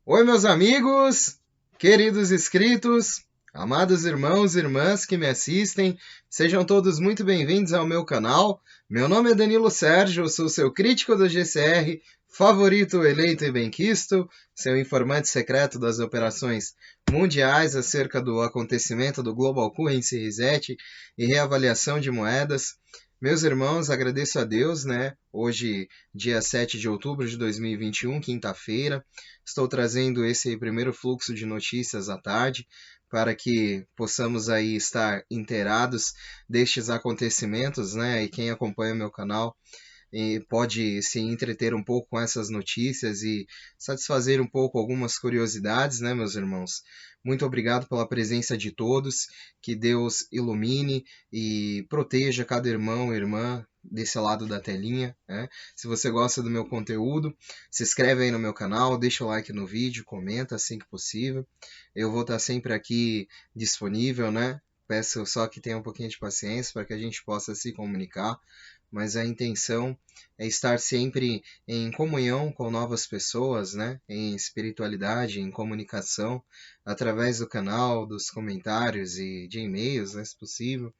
Oi, meus amigos, queridos inscritos, amados irmãos e irmãs que me assistem, sejam todos muito bem-vindos ao meu canal. Meu nome é Danilo Sérgio, eu sou seu crítico do GCR, favorito, eleito e benquisto, seu informante secreto das operações mundiais acerca do acontecimento do Global Currency Reset e reavaliação de moedas. Meus irmãos, agradeço a Deus, né? Hoje, dia 7 de outubro de 2021, quinta-feira. Estou trazendo esse primeiro fluxo de notícias à tarde para que possamos aí estar inteirados destes acontecimentos, né? E quem acompanha o meu canal pode se entreter um pouco com essas notícias e satisfazer um pouco algumas curiosidades, né, meus irmãos? Muito obrigado pela presença de todos, que Deus ilumine e proteja cada irmão e irmã desse lado da telinha, né? Se você gosta do meu conteúdo, se inscreve aí no meu canal, deixa o like no vídeo, comenta assim que possível. Eu vou estar sempre aqui disponível, né? Peço só que tenha um pouquinho de paciência para que a gente possa se comunicar, mas a intenção é estar sempre em comunhão com novas pessoas, né? Em espiritualidade, em comunicação, através do canal, dos comentários e de e-mails, né, se possível,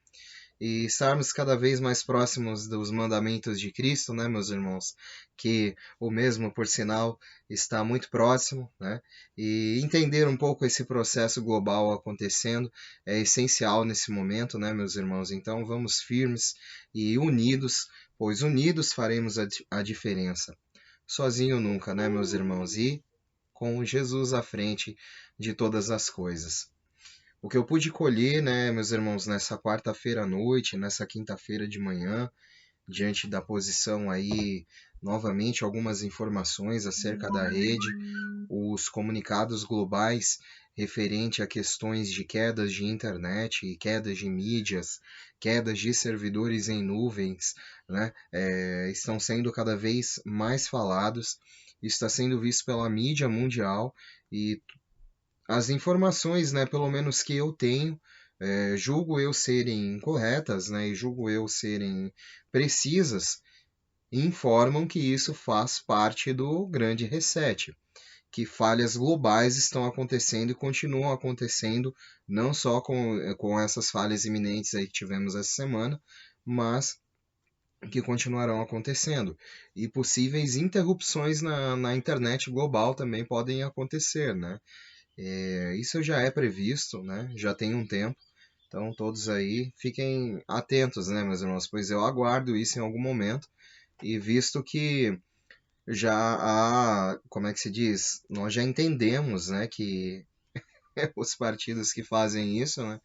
e estarmos cada vez mais próximos dos mandamentos de Cristo, né, meus irmãos? Que o mesmo, por sinal, está muito próximo, né? E entender um pouco esse processo global acontecendo é essencial nesse momento, né, meus irmãos? Então vamos firmes e unidos, pois unidos faremos a diferença. Sozinho nunca, né, meus irmãos? E com Jesus à frente de todas as coisas. O que eu pude colher, né, meus irmãos, nessa quarta-feira à noite, nessa quinta-feira de manhã, diante da posição aí, novamente, algumas informações acerca da rede, os comunicados globais referente a questões de quedas de internet, quedas de mídias, quedas de servidores em nuvens, né, estão sendo cada vez mais falados, está sendo visto pela mídia mundial e as informações, né, pelo menos que eu tenho, julgo eu serem corretas, né, e julgo eu serem precisas, informam que isso faz parte do grande reset, que falhas globais estão acontecendo e continuam acontecendo, não só com essas falhas iminentes aí que tivemos essa semana, mas que continuarão acontecendo. E possíveis interrupções na internet global também podem acontecer, né? Isso já é previsto, né? Já tem um tempo. Então todos aí fiquem atentos, né, meus irmãos? Pois eu aguardo isso em algum momento. E visto que já há, como é que se diz? Nós já entendemos, né, que os partidos que fazem isso, né,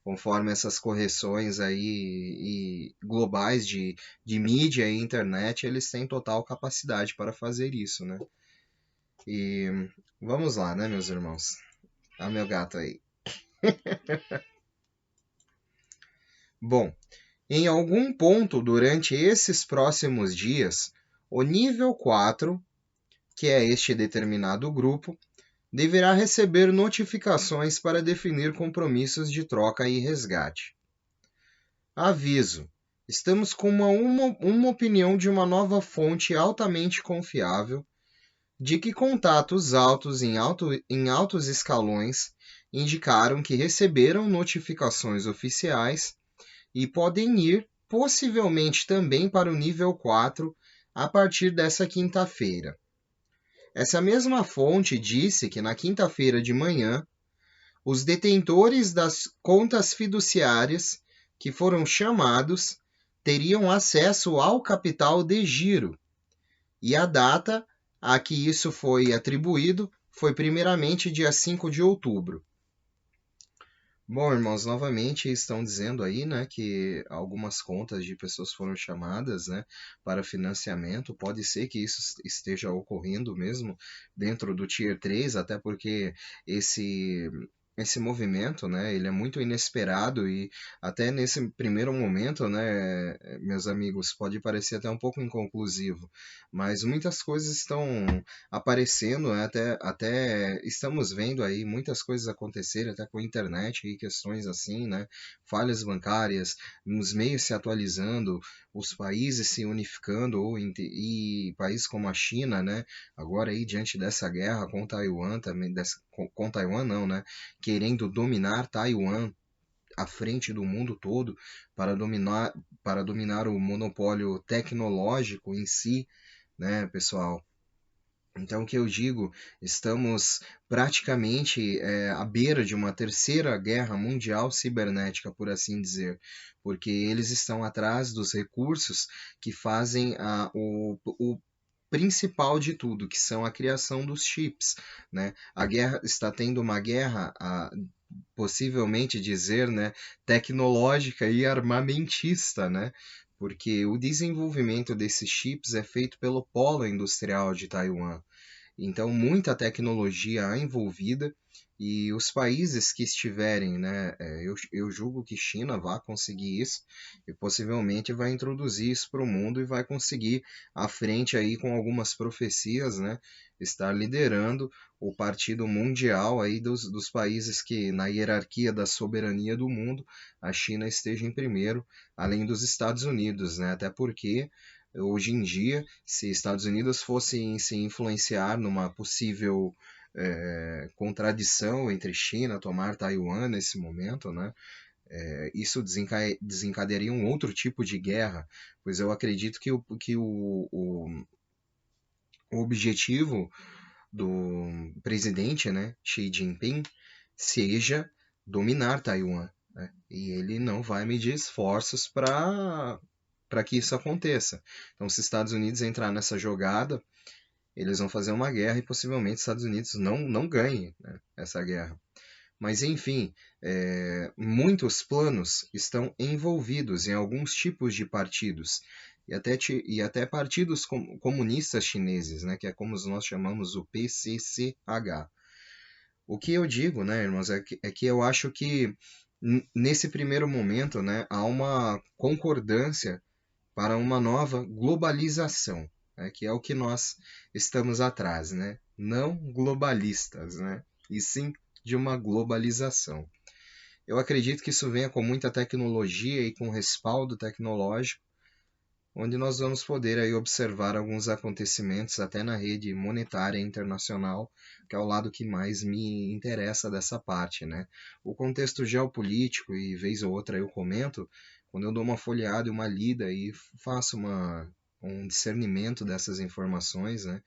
conforme essas correções aí e globais de mídia e internet, eles têm total capacidade para fazer isso, né? E vamos lá, né, meus irmãos? Ah, meu gato aí. Bom, em algum ponto durante esses próximos dias, o nível 4, que é este determinado grupo, deverá receber notificações para definir compromissos de troca e resgate. Aviso: estamos com uma opinião de uma nova fonte altamente confiável de que contatos altos em altos escalões indicaram que receberam notificações oficiais e podem ir, possivelmente também, para o nível 4 a partir dessa quinta-feira. Essa mesma fonte disse que na quinta-feira de manhã, os detentores das contas fiduciárias que foram chamados teriam acesso ao capital de giro, e a data a que isso foi atribuído foi primeiramente dia 5 de outubro. Bom, irmãos, novamente estão dizendo aí, né, que algumas contas de pessoas foram chamadas, né, para financiamento. Pode ser que isso esteja ocorrendo mesmo dentro do Tier 3, até porque esse esse movimento, né, ele é muito inesperado e até nesse primeiro momento, né, meus amigos, pode parecer até um pouco inconclusivo, mas muitas coisas estão aparecendo, né, até estamos vendo aí muitas coisas acontecerem, até com a internet e questões assim, né, falhas bancárias, os meios se atualizando, os países se unificando, e países como a China, né, agora aí diante dessa guerra com Taiwan também, com Taiwan não, né, querendo dominar Taiwan à frente do mundo todo para dominar o monopólio tecnológico em si, né, pessoal? Então, o que eu digo, estamos praticamente à beira de uma terceira guerra mundial cibernética, por assim dizer, porque eles estão atrás dos recursos que fazem o principal de tudo, que são a criação dos chips, né? A guerra está tendo uma guerra, possivelmente dizer, né, tecnológica e armamentista, né? Porque o desenvolvimento desses chips é feito pelo polo industrial de Taiwan. Então, muita tecnologia há envolvida e os países que estiverem, né, eu julgo que China vai conseguir isso e possivelmente vai introduzir isso para o mundo e vai conseguir, à frente aí com algumas profecias, né, estar liderando o partido mundial aí dos países que, na hierarquia da soberania do mundo, a China esteja em primeiro, além dos Estados Unidos, né, até porque hoje em dia, se Estados Unidos fossem se influenciar numa possível contradição entre China tomar Taiwan nesse momento, né? Isso desencadearia um outro tipo de guerra, pois eu acredito o objetivo do presidente, né, Xi Jinping, seja dominar Taiwan, né? E ele não vai medir esforços para que isso aconteça. Então, se os Estados Unidos entrar nessa jogada, eles vão fazer uma guerra e possivelmente os Estados Unidos não ganhem, né, essa guerra. Mas, enfim, muitos planos estão envolvidos em alguns tipos de partidos, e até partidos comunistas chineses, né, que é como nós chamamos o PCCH. O que eu digo, né, irmãos, é que eu acho que nesse primeiro momento, né, há uma concordância para uma nova globalização, né, que é o que nós estamos atrás, né? Não globalistas, né? E sim de uma globalização. Eu acredito que isso venha com muita tecnologia e com respaldo tecnológico, onde nós vamos poder aí observar alguns acontecimentos até na rede monetária internacional, que é o lado que mais me interessa dessa parte, né? O contexto geopolítico, e vez ou outra eu comento, quando eu dou uma folheada e uma lida e faço um discernimento dessas informações, né?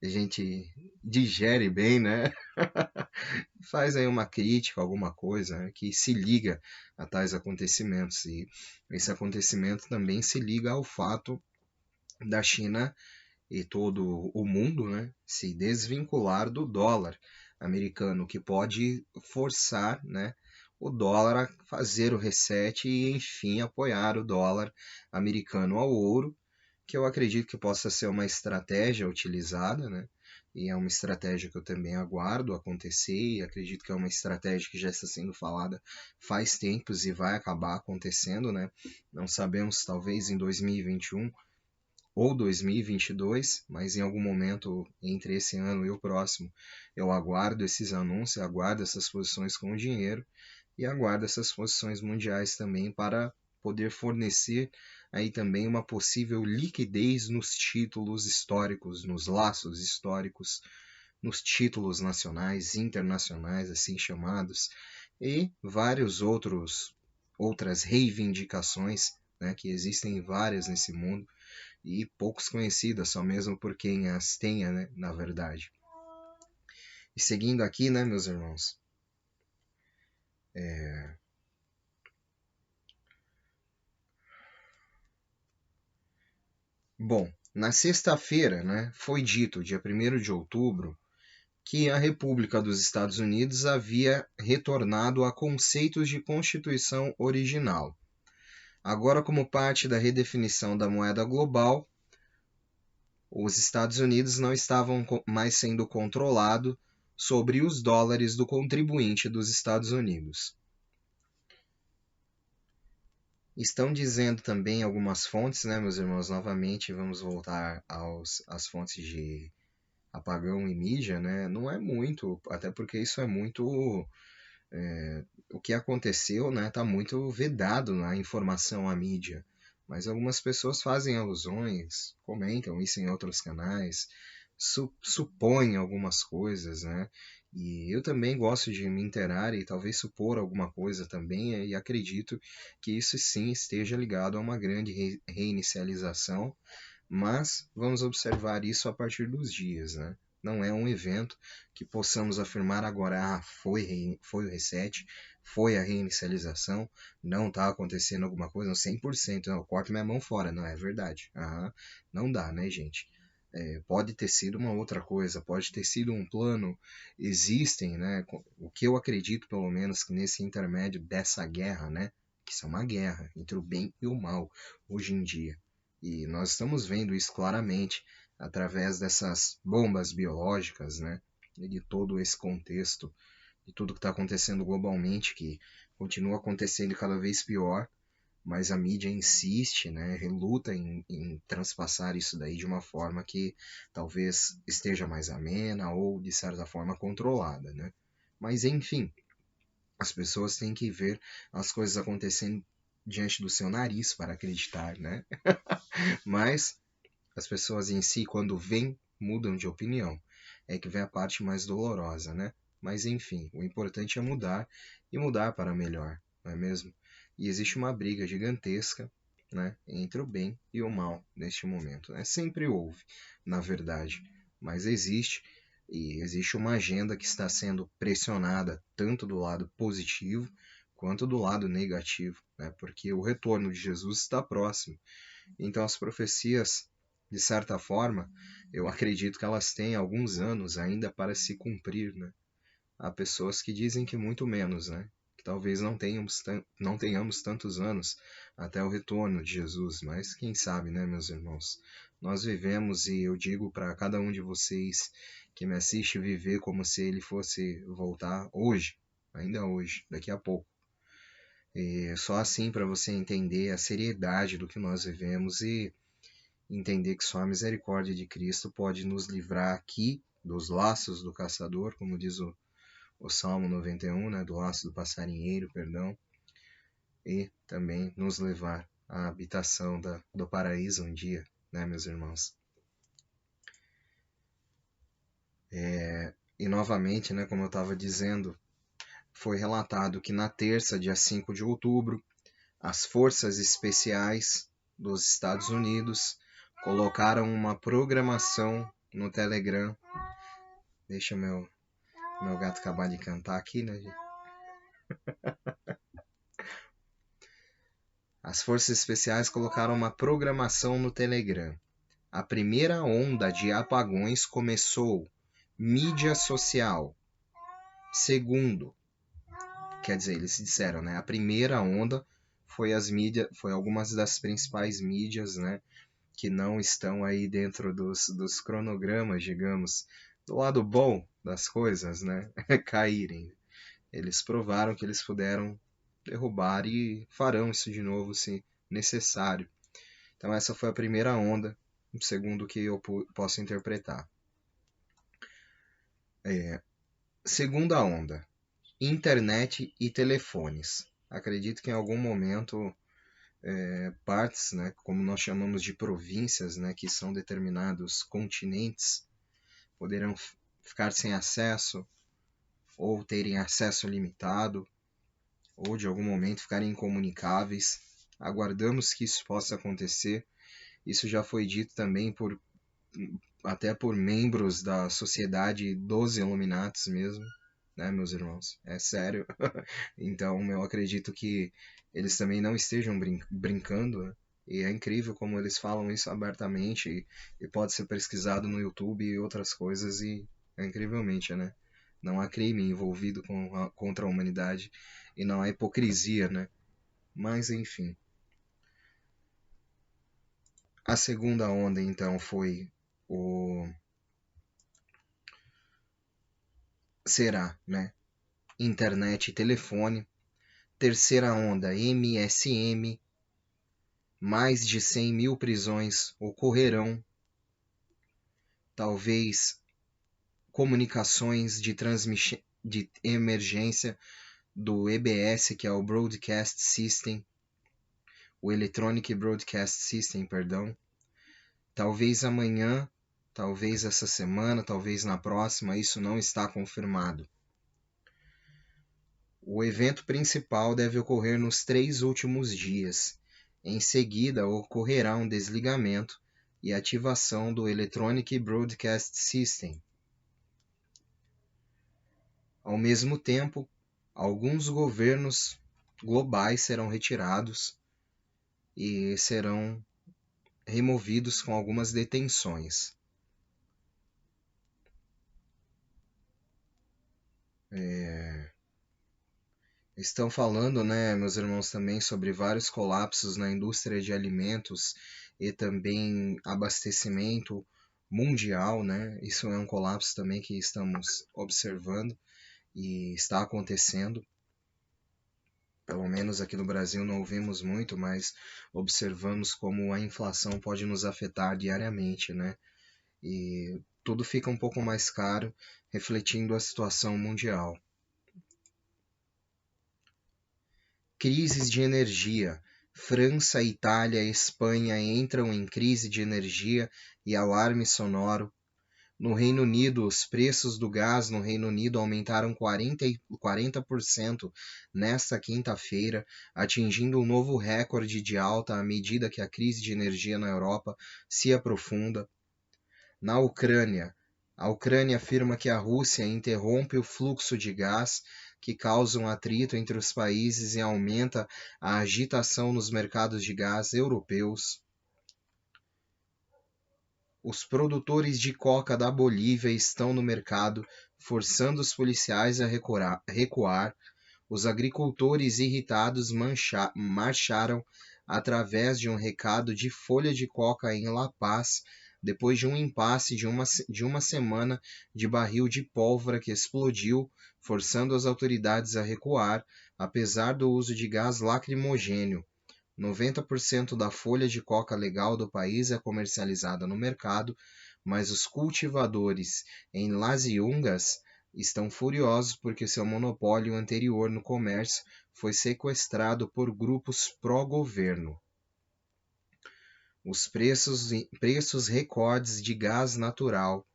A gente digere bem, né? Faz aí uma crítica, alguma coisa, né, que se liga a tais acontecimentos. E esse acontecimento também se liga ao fato da China e todo o mundo, né, se desvincular do dólar americano, que pode forçar, né, o dólar a fazer o reset e, enfim, apoiar o dólar americano ao ouro, que eu acredito que possa ser uma estratégia utilizada, né? E é uma estratégia que eu também aguardo acontecer, e acredito que é uma estratégia que já está sendo falada faz tempos e vai acabar acontecendo, né? Não sabemos, talvez em 2021 ou 2022, mas em algum momento entre esse ano e o próximo, eu aguardo esses anúncios, aguardo essas posições com o dinheiro e aguardo essas posições mundiais também para poder fornecer aí também uma possível liquidez nos títulos históricos, nos laços históricos, nos títulos nacionais, internacionais, assim chamados, e vários outras reivindicações, né, que existem várias nesse mundo e poucos conhecidas, só mesmo por quem as tenha, né, na verdade. E seguindo aqui, né, meus irmãos, bom, na sexta-feira, né, foi dito, dia 1º de outubro, que a República dos Estados Unidos havia retornado a conceitos de Constituição original. Agora, como parte da redefinição da moeda global, os Estados Unidos não estavam mais sendo controlados sobre os dólares do contribuinte dos Estados Unidos. Estão dizendo também algumas fontes, né, meus irmãos? Novamente, vamos voltar às fontes de apagão e mídia, né? Não é muito, até porque isso é muito. O que aconteceu, né? Está muito vedado na informação à mídia. Mas algumas pessoas fazem alusões, comentam isso em outros canais, supõem algumas coisas, né? E eu também gosto de me inteirar e talvez supor alguma coisa também, e acredito que isso sim esteja ligado a uma grande reinicialização, mas vamos observar isso a partir dos dias, né? Não é um evento que possamos afirmar agora, foi o reset, foi a reinicialização, não está acontecendo alguma coisa, não, 100%, não, eu corto minha mão fora, não é verdade. Não dá, né, gente? Pode ter sido uma outra coisa, pode ter sido um plano, existem, né? O que eu acredito, pelo menos, que nesse intermédio dessa guerra, né? Que isso é uma guerra entre o bem e o mal, hoje em dia. E nós estamos vendo isso claramente através dessas bombas biológicas, né? E de todo esse contexto, de tudo que está acontecendo globalmente, que continua acontecendo cada vez pior, mas a mídia insiste, né? Reluta em transpassar isso daí de uma forma que talvez esteja mais amena ou, de certa forma, controlada, né? Mas, enfim, as pessoas têm que ver as coisas acontecendo diante do seu nariz para acreditar, né? Mas as pessoas em si, quando vêm, mudam de opinião. É que vem a parte mais dolorosa, né? Mas enfim, o importante é mudar e mudar para melhor, não é mesmo? E existe uma briga gigantesca, né, entre o bem e o mal neste momento, né? Sempre houve, na verdade, mas existe e existe uma agenda que está sendo pressionada tanto do lado positivo quanto do lado negativo, né? Porque o retorno de Jesus está próximo. Então as profecias, de certa forma, eu acredito que elas têm alguns anos ainda para se cumprir, né? Há pessoas que dizem que muito menos, né? Que talvez não tenhamos tantos anos até o retorno de Jesus, mas quem sabe, né, meus irmãos? Nós vivemos e eu digo para cada um de vocês que me assiste viver como se ele fosse voltar hoje, ainda hoje, daqui a pouco. E só assim para você entender a seriedade do que nós vivemos e entender que só a misericórdia de Cristo pode nos livrar aqui dos laços do caçador, como diz o Salmo 91, né, do laço do passarinheiro, perdão, e também nos levar à habitação do paraíso um dia, né, meus irmãos? E novamente, né, como eu estava dizendo, foi relatado que na terça, dia 5 de outubro, as forças especiais dos Estados Unidos colocaram uma programação no Telegram. Deixa meu gato acabar de cantar aqui, né, gente? As forças especiais colocaram uma programação no Telegram. A primeira onda de apagões começou mídia social. Segundo, quer dizer, eles disseram, né? A primeira onda foi foi algumas das principais mídias, né? Que não estão aí dentro dos cronogramas, digamos, do lado bom das coisas, né? Caírem. Eles provaram que eles puderam derrubar e farão isso de novo se necessário. Então essa foi a primeira onda, segundo o que eu posso interpretar. Segunda onda, internet e telefones. Acredito que em algum momento partes, né, como nós chamamos de províncias, né, que são determinados continentes, poderão ficar sem acesso ou terem acesso limitado ou de algum momento ficarem incomunicáveis. Aguardamos que isso possa acontecer. Isso já foi dito também até por membros da sociedade dos Illuminatis mesmo, né, meus irmãos? É sério. Então eu acredito que eles também não estejam brincando, né? E é incrível como eles falam isso abertamente e pode ser pesquisado no YouTube e outras coisas e é incrivelmente, né? Não há crime envolvido contra a humanidade e não há hipocrisia, né? Mas enfim. A segunda onda então foi o será, né? Internet e telefone. Terceira onda, MSM. Mais de 100 mil prisões ocorrerão. Talvez comunicações de emergência do EBS, que é o Broadcast System, o Electronic Broadcast System, perdão. Talvez amanhã, talvez essa semana, talvez na próxima, isso não está confirmado. O evento principal deve ocorrer nos 3 últimos dias. Em seguida, ocorrerá um desligamento e ativação do Electronic Broadcast System. Ao mesmo tempo, alguns governos globais serão retirados e serão removidos com algumas detenções. Estão falando, né, meus irmãos, também sobre vários colapsos na indústria de alimentos e também abastecimento mundial, né? Isso é um colapso também que estamos observando e está acontecendo. Pelo menos aqui no Brasil não ouvimos muito, mas observamos como a inflação pode nos afetar diariamente, né? E tudo fica um pouco mais caro, refletindo a situação mundial. Crises de energia. França, Itália e Espanha entram em crise de energia e alarme sonoro. No Reino Unido, os preços do gás no Reino Unido aumentaram 40% nesta quinta-feira, atingindo um novo recorde de alta à medida que a crise de energia na Europa se aprofunda. Na Ucrânia, a Ucrânia afirma que a Rússia interrompe o fluxo de gás, que causa um atrito entre os países e aumenta a agitação nos mercados de gás europeus. Os produtores de coca da Bolívia estão no mercado, forçando os policiais a recuar. Os agricultores irritados marcharam através de um recado de folha de coca em La Paz, depois de um impasse de uma semana de barril de pólvora que explodiu, forçando as autoridades a recuar, apesar do uso de gás lacrimogênio. 90% da folha de coca legal do país é comercializada no mercado, mas os cultivadores em Las Yungas estão furiosos porque seu monopólio anterior no comércio foi sequestrado por grupos pró-governo. Os preços recordes de gás natural,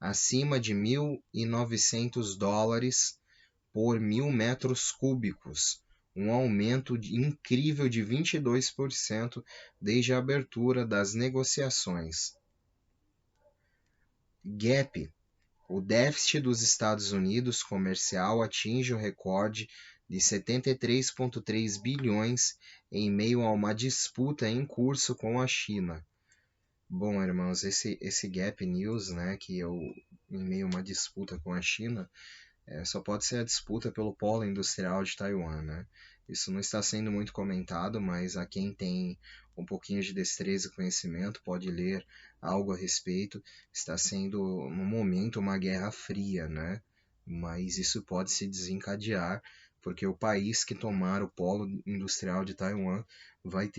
acima de $1.900 por 1.000 metros cúbicos, um aumento incrível de 22% desde a abertura das negociações. Gap. O déficit dos Estados Unidos comercial atinge o recorde de 73,3 bilhões em meio a uma disputa em curso com a China. Bom, irmãos, esse Gap News, né, que em meio a uma disputa com a China, só pode ser a disputa pelo polo industrial de Taiwan, né? Isso não está sendo muito comentado, mas a quem tem um pouquinho de destreza e conhecimento pode ler algo a respeito. Está sendo, no momento, uma guerra fria, né? Mas isso pode se desencadear, porque o país que tomar o polo industrial de Taiwan vai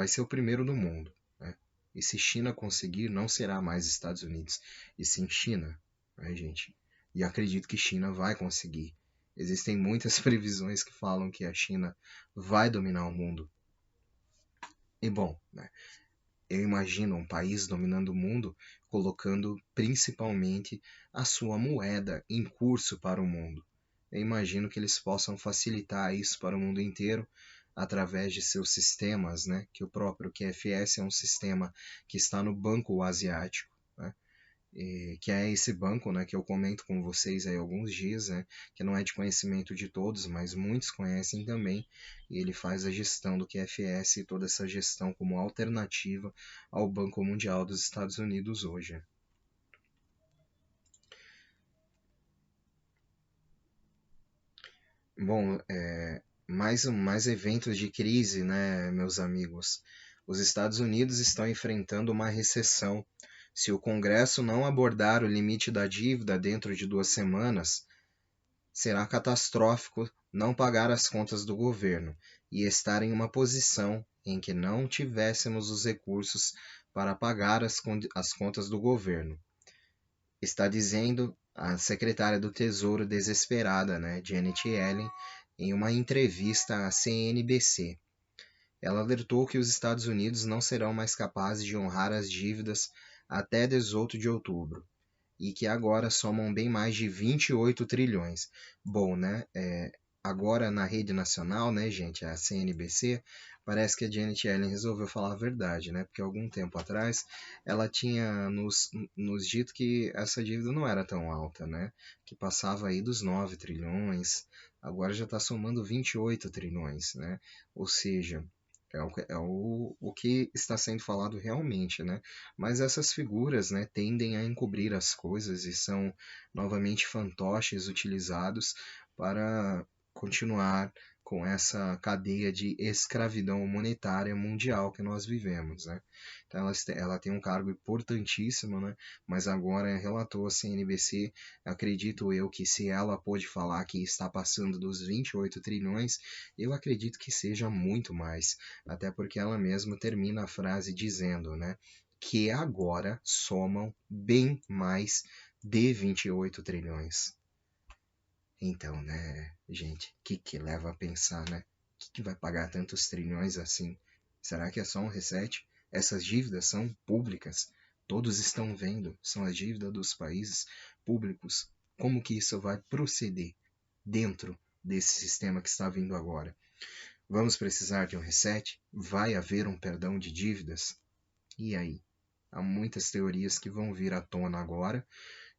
ser o primeiro do mundo, né? E se China conseguir, não será mais Estados Unidos, e sim China, né, gente? E acredito que China vai conseguir. Existem muitas previsões que falam que a China vai dominar o mundo. E bom, né, eu imagino um país dominando o mundo, colocando principalmente a sua moeda em curso para o mundo. Eu imagino que eles possam facilitar isso para o mundo inteiro através de seus sistemas, né? Que o próprio QFS é um sistema que está no Banco Asiático, né? Que é esse banco, né, que eu comento com vocês aí há alguns dias, né, que não é de conhecimento de todos, mas muitos conhecem também, e ele faz a gestão do QFS e toda essa gestão como alternativa ao Banco Mundial dos Estados Unidos hoje. Bom, mais eventos de crise, né, meus amigos? Os Estados Unidos estão enfrentando uma recessão Se o Congresso não abordar o limite da dívida dentro de 2 semanas, será catastrófico não pagar as contas do governo e estar em uma posição em que não tivéssemos os recursos para pagar as contas do governo. Está dizendo a secretária do Tesouro desesperada, né, Janet Yellen, em uma entrevista à CNBC. Ela alertou que os Estados Unidos não serão mais capazes de honrar as dívidas até 18 de outubro e que agora somam bem mais de 28 trilhões. Bom, né? Agora na rede nacional, né, gente, a CNBC, parece que a Janet Yellen resolveu falar a verdade, né? Porque algum tempo atrás ela tinha nos dito que essa dívida não era tão alta, né? Que passava aí dos 9 trilhões, agora já está somando 28 trilhões, né? Ou seja, o que está sendo falado realmente, né? Mas essas figuras, né, tendem a encobrir as coisas e são novamente fantoches utilizados para continuar com essa cadeia de escravidão monetária mundial que nós vivemos, né? Então ela tem um cargo importantíssimo, né? Mas agora relatou a CNBC, acredito eu que se ela pôde falar que está passando dos 28 trilhões, eu acredito que seja muito mais, até porque ela mesma termina a frase dizendo, né, que agora somam bem mais de 28 trilhões. Então, né, gente, o que leva a pensar, né? O que vai pagar tantos trilhões assim? Será que é só um reset? Essas dívidas são públicas. Todos estão vendo. São as dívidas dos países públicos. Como que isso vai proceder dentro desse sistema que está vindo agora? Vamos precisar de um reset? Vai haver um perdão de dívidas? E aí? Há muitas teorias que vão vir à tona agora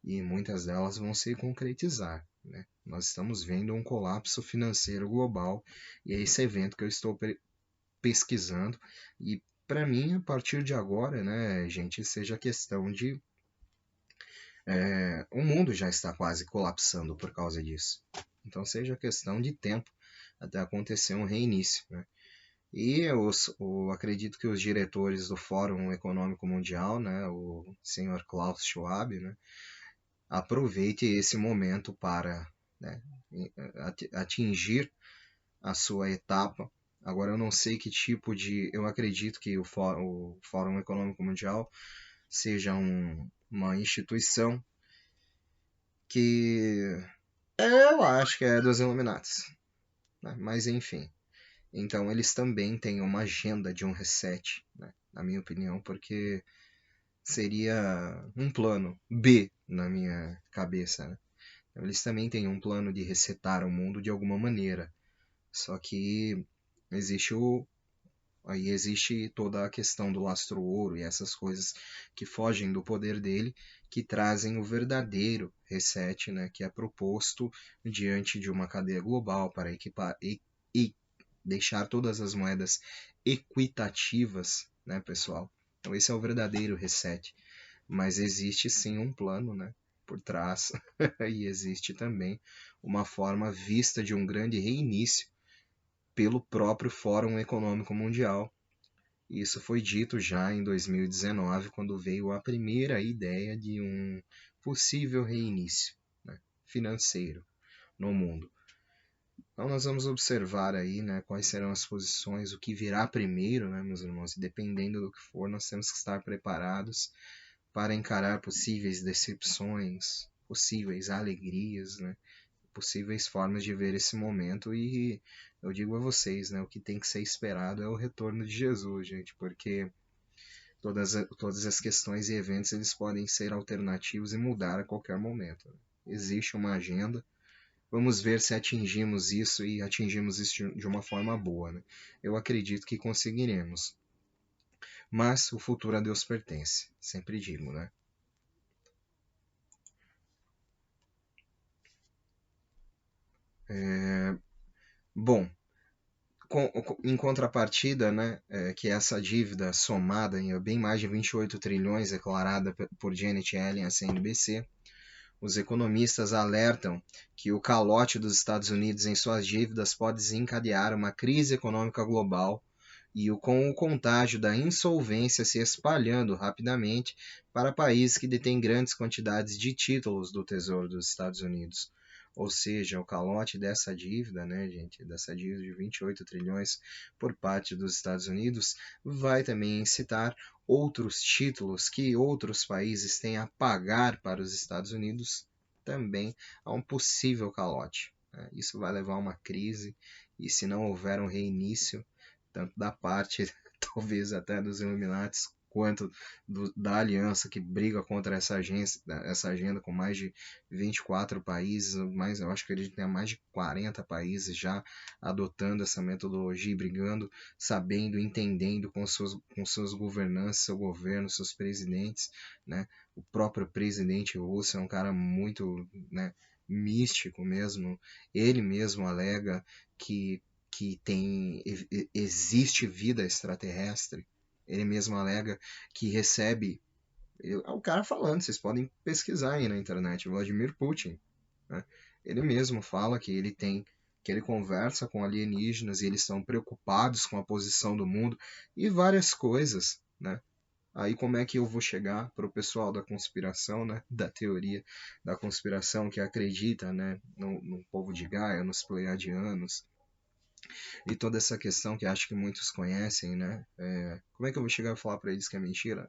e muitas delas vão se concretizar, né? Nós estamos vendo um colapso financeiro global e é esse evento que eu estou pesquisando e para mim, a partir de agora, né, gente, seja questão de o mundo já está quase colapsando por causa disso. Então seja questão de tempo até acontecer um reinício, né? E eu acredito que os diretores do Fórum Econômico Mundial, né, o senhor Klaus Schwab, né, aproveite esse momento para, né, atingir a sua etapa. Agora, eu não sei que tipo de. Eu acredito que o Fórum Econômico Mundial seja uma instituição que eu acho que é dos Illuminatis, né? Mas enfim. Então, eles também têm uma agenda de um reset, né? Na minha opinião, porque seria um plano B na minha cabeça, né? Eles também têm um plano de resetar o mundo de alguma maneira. Só que existe aí existe toda a questão do lastro ouro e essas coisas que fogem do poder dele, que trazem o verdadeiro reset, né, que é proposto diante de uma cadeia global para equipar e deixar todas as moedas equitativas, né, pessoal? Então esse é o verdadeiro reset. Mas existe sim um plano, né, por trás e existe também uma forma vista de um grande reinício pelo próprio Fórum Econômico Mundial. Isso foi dito já em 2019, quando veio a primeira ideia de um possível reinício, né, financeiro no mundo. Então nós vamos observar aí, né, quais serão as posições, o que virá primeiro, né, meus irmãos, e dependendo do que for, nós temos que estar preparados para encarar possíveis decepções, possíveis alegrias, né, possíveis formas de ver esse momento. E eu digo a vocês, né, o que tem que ser esperado é o retorno de Jesus, gente, porque todas as questões e eventos eles podem ser alternativos e mudar a qualquer momento, né? Existe uma agenda. Vamos ver se atingimos isso e atingimos isso de uma forma boa, né? Eu acredito que conseguiremos. Mas o futuro a Deus pertence, sempre digo, né? Bom, em contrapartida, né, que essa dívida somada em bem mais de 28 trilhões declarada por Janet Yellen à CNBC, os economistas alertam que o calote dos Estados Unidos em suas dívidas pode desencadear uma crise econômica global com o contágio da insolvência se espalhando rapidamente para países que detêm grandes quantidades de títulos do Tesouro dos Estados Unidos. Ou seja, o calote dessa dívida, né, gente, dessa dívida de 28 trilhões por parte dos Estados Unidos, vai também incitar outros títulos que outros países têm a pagar para os Estados Unidos também a um possível calote. Isso vai levar a uma crise, e se não houver um reinício, tanto da parte, talvez até dos Illuminatis, quanto da aliança que briga contra essa agenda com mais de 24 países, eu acho que ele tem mais de 40 países já adotando essa metodologia e brigando, sabendo, entendendo com seus governantes, seu governo, seus presidentes, né? O próprio presidente russo é um cara muito, né, místico mesmo. Ele mesmo alega que existe vida extraterrestre. Ele mesmo alega que recebe. É o cara falando, vocês podem pesquisar aí na internet, Vladimir Putin. Né? Ele mesmo fala que ele conversa com alienígenas e eles estão preocupados com a posição do mundo e várias coisas, né? Aí como é que eu vou chegar para o pessoal da conspiração, né? Da teoria da conspiração que acredita, né? No povo de Gaia, nos pleiadianos, e toda essa questão que acho que muitos conhecem, né? Como é que eu vou chegar e falar para eles que é mentira?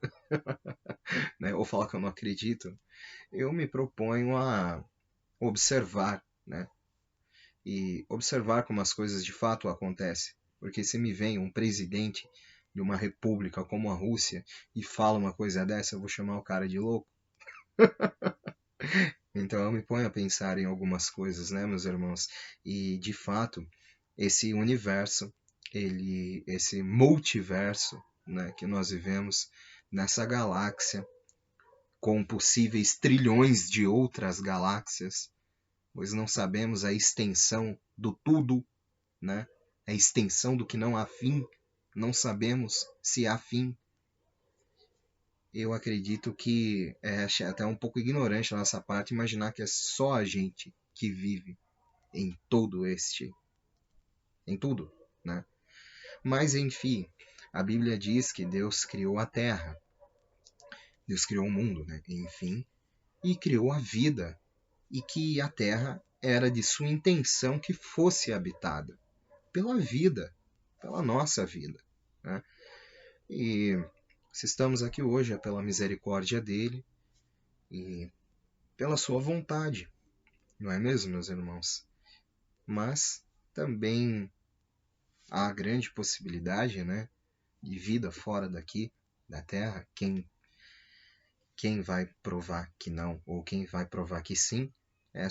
Né? Ou falar que eu não acredito? Eu me proponho a observar, né? E observar como as coisas de fato acontecem. Porque se me vem um presidente de uma república como a Rússia e fala uma coisa dessa, eu vou chamar o cara de louco. Então eu me ponho a pensar em algumas coisas, né, meus irmãos? E de fato, esse universo, esse multiverso, né, que nós vivemos nessa galáxia, com possíveis trilhões de outras galáxias, pois não sabemos a extensão do tudo, né? A extensão do que não há fim, não sabemos se há fim. Eu acredito que é até um pouco ignorante da nossa parte imaginar que é só a gente que vive em em tudo, né? Mas enfim, a Bíblia diz que Deus criou a terra, Deus criou o mundo, né? Enfim, e criou a vida, e que a terra era de sua intenção que fosse habitada pela vida, pela nossa vida, né? E se estamos aqui hoje é pela misericórdia dele e pela sua vontade, não é mesmo, meus irmãos? Mas também há a grande possibilidade, né, de vida fora daqui, da Terra. Quem vai provar que não, ou quem vai provar que sim, é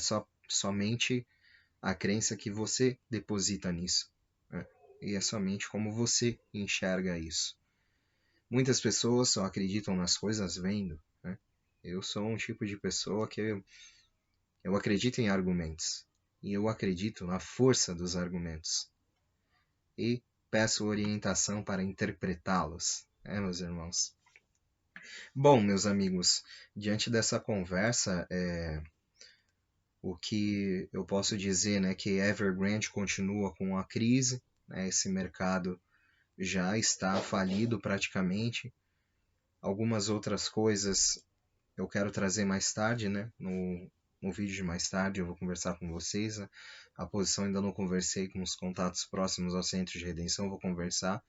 somente a crença que você deposita nisso. Né? E é somente como você enxerga isso. Muitas pessoas só acreditam nas coisas vendo. Né? Eu sou um tipo de pessoa que eu acredito em argumentos. E eu acredito na força dos argumentos. E peço orientação para interpretá-los, meus irmãos. Bom, meus amigos, diante dessa conversa, o que eu posso dizer, né, que Evergrande continua com a crise, né, esse mercado já está falido praticamente. Algumas outras coisas eu quero trazer mais tarde, né, no vídeo de mais tarde eu vou conversar com vocês. A posição ainda não conversei com os contatos próximos ao Centro de Redenção, vou conversar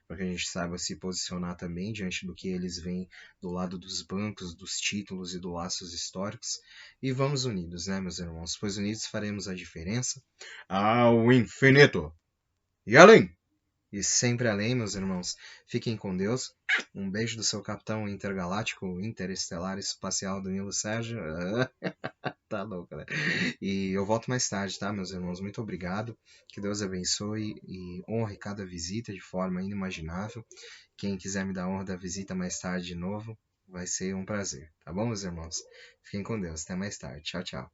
para que a gente saiba se posicionar também diante do que eles veem do lado dos bancos, dos títulos e dos laços históricos. E vamos unidos, né, meus irmãos? Pois unidos faremos a diferença ao infinito e além. E sempre além, meus irmãos. Fiquem com Deus. Um beijo do seu capitão intergaláctico, interestelar, espacial, Danilo Sérgio. Tá louco, né? E eu volto mais tarde, tá, meus irmãos? Muito obrigado. Que Deus abençoe e honre cada visita de forma inimaginável. Quem quiser me dar honra da visita mais tarde de novo, vai ser um prazer. Tá bom, meus irmãos? Fiquem com Deus. Até mais tarde. Tchau, tchau.